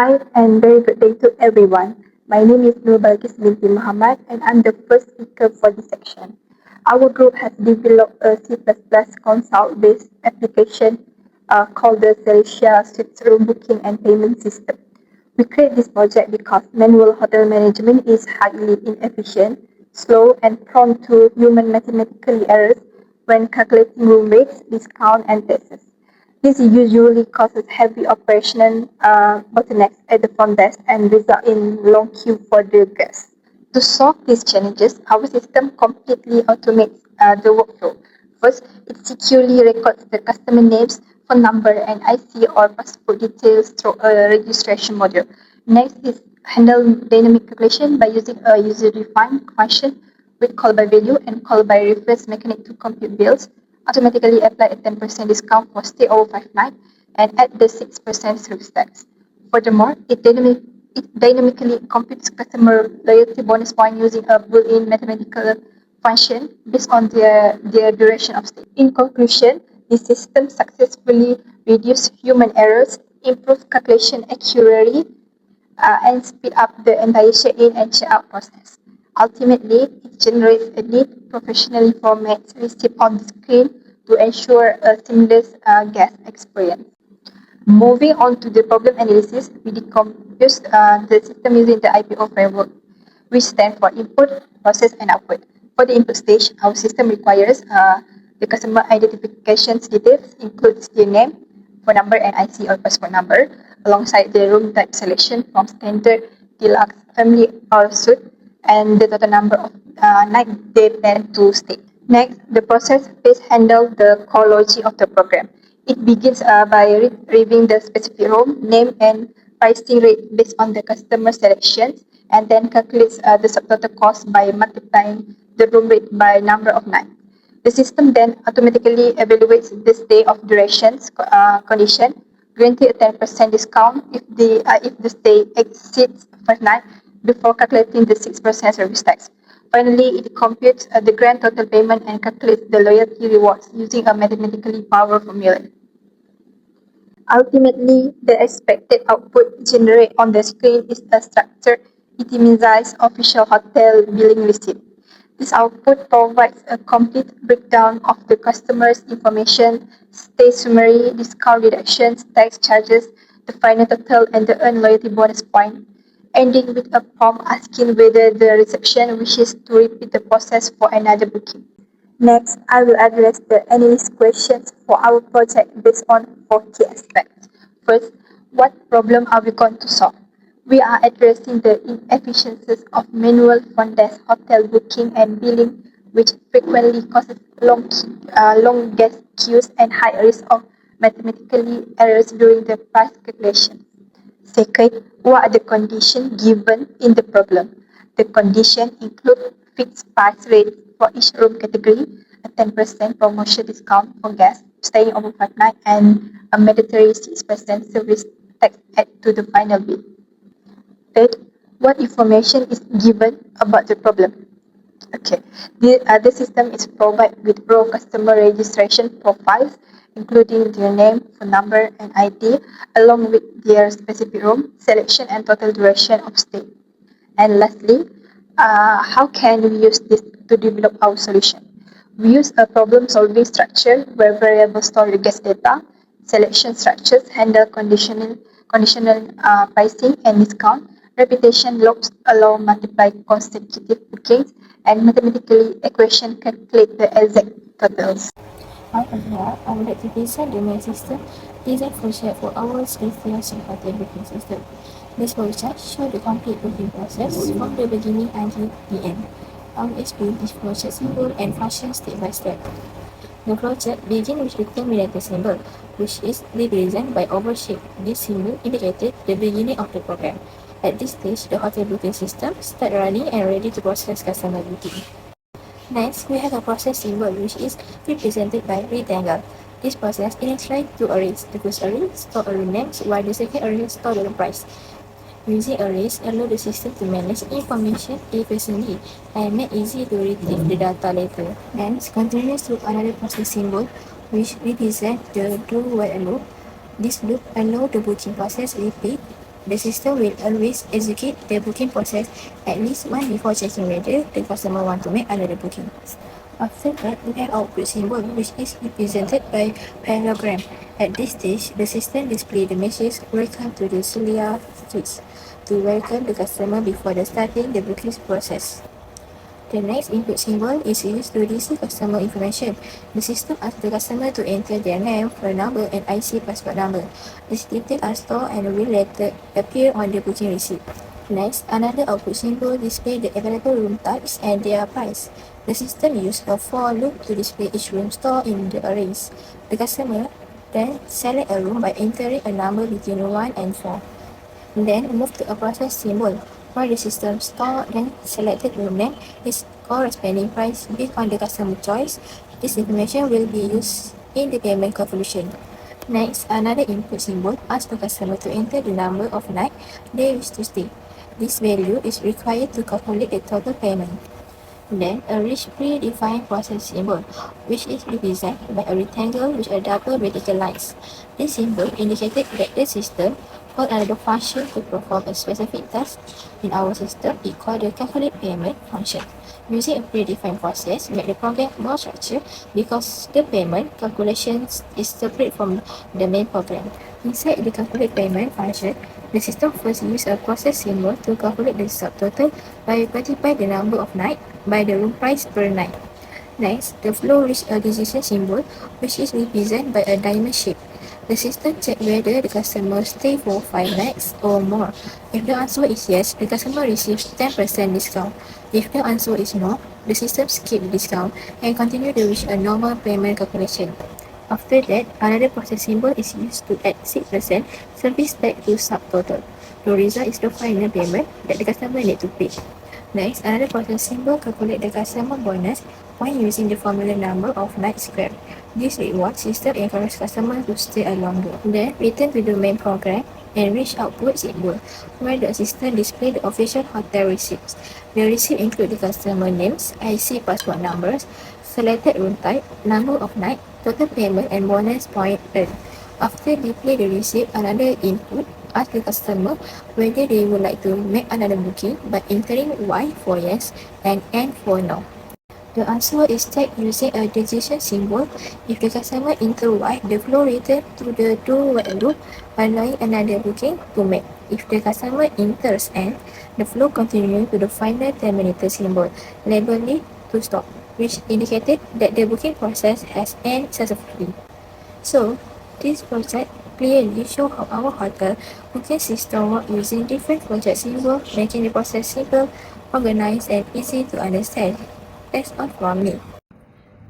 Hi and very good day to everyone. My name is Nur Balkis binti Muhammad and I'm the first speaker for this section. Our group has developed a C++ console-based application called the Celicia Suite Room Booking and Payment System. We create this project because manual hotel management is highly inefficient, slow, and prone to human mathematical errors when calculating room rates, discount, and taxes. This usually causes heavy operational bottlenecks at the front desk and result in long queue for the guests. To solve these challenges, our system completely automates the workflow. First, it securely records the customer names, phone number, and IC or passport details through a registration module. Next is handle dynamic calculation by using a user-defined function with call by value and call by reference mechanic to compute bills, automatically apply a 10% discount for stay over 5 nights, and add the 6% service tax. Furthermore, it dynamically computes customer loyalty bonus point using a Boolean mathematical function based on their duration of stay. In conclusion, the system successfully reduced human errors, improved calculation accuracy, and speed up the entire check-in and check-out process. Ultimately, it generates a neat, professionally formatted receipt on the screen to ensure a seamless guest experience. Moving on to the problem analysis, we decompose the system using the IPO framework, which stands for input, process, and output. For the input stage, our system requires the customer identification details, includes their name, phone number, and IC or passport number, alongside the room type selection from standard, deluxe, family, or suite, and the total number of night they plan to stay. Next, the process phase handles the core logic of the program. It begins by retrieving the specific room, name, and pricing rate based on the customer selections, and then calculates the subtotal cost by multiplying the room rate by number of nights. The system then automatically evaluates the stay of durations condition, granting a 10% discount if the stay exceeds 5 nights before calculating the 6% service tax. Finally, it computes the grand total payment and calculates the loyalty rewards using a mathematically powerful formula. Ultimately, the expected output generated on the screen is a structured, itemized official hotel billing receipt. This output provides a complete breakdown of the customer's information, stay summary, discount reductions, tax charges, the final total, and the earned loyalty bonus point, ending with a prompt asking whether the reception wishes to repeat the process for another booking. Next, I will address the analyst questions for our project based on 4 key aspects. First, what problem are we going to solve? We are addressing the inefficiencies of manual front desk hotel booking and billing, which frequently causes long guest queues and high risk of mathematical errors during the price calculation. Second, what are the conditions given in the problem? The conditions include fixed price rate for each room category, a 10% promotion discount for guests staying over 5 nights, and a mandatory 6% service tax added to the final bill. Third, what information is given about the problem? Okay, the system is provided with raw customer registration profiles, including their name, phone number, and ID, along with their specific room, selection, and total duration of stay. And lastly, how can we use this to develop our solution? We use a problem-solving structure where variables store the guest data, selection structures handle conditional pricing and discount, repetition logs allow multiply consecutive bookings, and mathematically equation calculate the exact totals. Hi everyone, I would like to present the main system design flowchart for our CSC415 hotel booking system. This flowchart shows the complete booking process from the beginning until the end. I will explain each flowchart symbol and function step by step. The flowchart begins with the terminator symbol, which is represented by oval shape. This symbol indicated the beginning of the program. At this stage, the hotel booking system starts running and ready to process customer booking. Next, we have a process symbol, which is represented by rectangle. This process initializes two arrays. The first array stores array names, while the second array stores the price. Using arrays allows the system to manage information efficiently and make easy to retrieve the data later. Next, continues to another process symbol, which represents the do while loop. This loop allows the booking process repeat the system will always execute the booking process at least once before checking whether the customer want to make another booking. After that, we have output symbol, which is represented by parallelogram. At this stage, the system displays the message "Welcome to the Celia Suites" to welcome the customer before the starting the booking process. The next input symbol is used to receive customer information. The system asks the customer to enter their name, phone number, and IC passport number. These details are stored and will later appear on the booking receipt. Next, another output symbol displays the available room types and their price. The system uses a for loop to display each room stored in the arrays. The customer then select a room by entering a number between 1 and 4. Then move to a process symbol, where the system store then selected room name is corresponding price based on the customer choice. This information will be used in the payment calculation. Next, another input symbol asks the customer to enter the number of nights they wish to stay. This value is required to calculate the total payment. Then a rich predefined process symbol, which is represented by a rectangle with a double vertical lines. This symbol indicated that the system called another function to perform a specific task. In our system, it called the calculate payment function. Using a predefined process make the program more structured because the payment calculations is separate from the main program. Inside the calculate payment function, the system first uses a process symbol to calculate the subtotal by multiplying the number of nights by the room price per night. Next, the flow reaches a decision symbol, which is represented by a diamond shape. The system checks whether the customer stay for 5 nights or more. If the answer is yes, the customer receives 10% discount. If the answer is no, the system skips the discount and continues to reach a normal payment calculation. After that, another process symbol is used to add 6% service tax to subtotal. The result is the final payment that the customer need to pay. Next, another process symbol calculate the customer bonus point using the formula number of nights squared. This reward system encourages customers to stay longer. Then, return to the main program and reach output symbol, where the assistant displays the official hotel receipts. The receipt include the customer names, IC passport numbers, selected room type, number of night, total payment, and bonus point earned. After display the receipt, another input ask the customer whether they would like to make another booking by entering Y for yes and N for no. The answer is checked using a decision symbol. If the customer enter Y, the flow returns to the do while loop, allowing another booking to make. If the customer enters N, the flow continues to the final terminator symbol, labeled to stop, which indicated that the booking process has ended successfully. So, this project clearly shows how our hotel booking system works using different project symbols, making the process simple, organized, and easy to understand. That's all from me.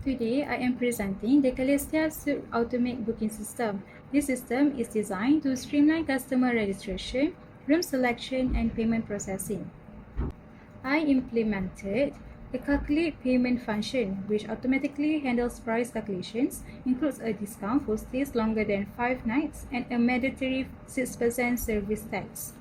Today, I am presenting the Celestia Suite Automate Booking System. This system is designed to streamline customer registration, room selection, and payment processing. I implemented the calculate payment function, which automatically handles price calculations, includes a discount for stays longer than 5 nights, and a mandatory 6% service tax.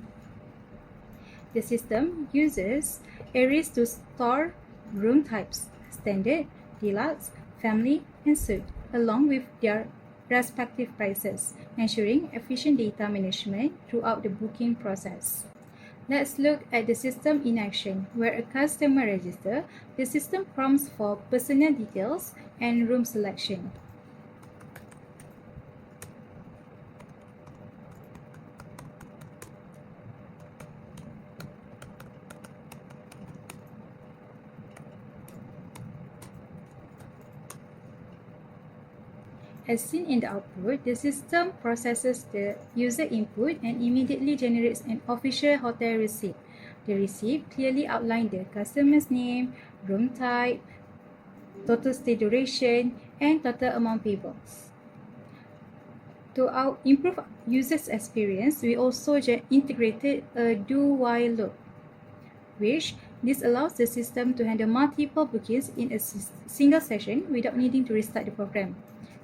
The system uses arrays to store room types, standard, deluxe, family, and suite, along with their respective prices, ensuring efficient data management throughout the booking process. Let's look at the system in action. Where a customer registers, the system prompts for personal details and room selection. As seen in the output, the system processes the user input and immediately generates an official hotel receipt. The receipt clearly outlines the customer's name, room type, total stay duration, and total amount payable. To improve users' experience, we also integrated a do-while loop, which this allows the system to handle multiple bookings in a single session without needing to restart the program.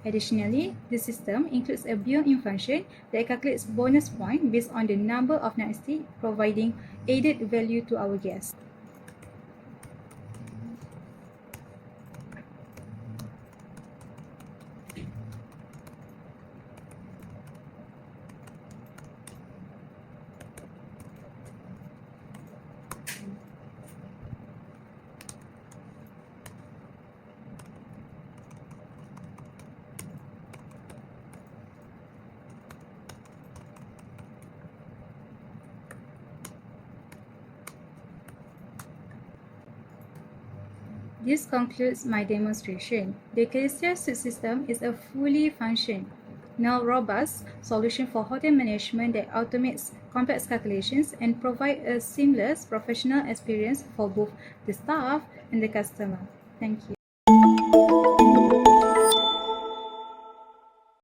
Additionally, the system includes a built-in function that calculates bonus points based on the number of nights stayed, providing added value to our guests. This concludes my demonstration. The Celestia suite system is a fully functional, robust solution for hotel management that automates complex calculations and provides a seamless professional experience for both the staff and the customer. Thank you.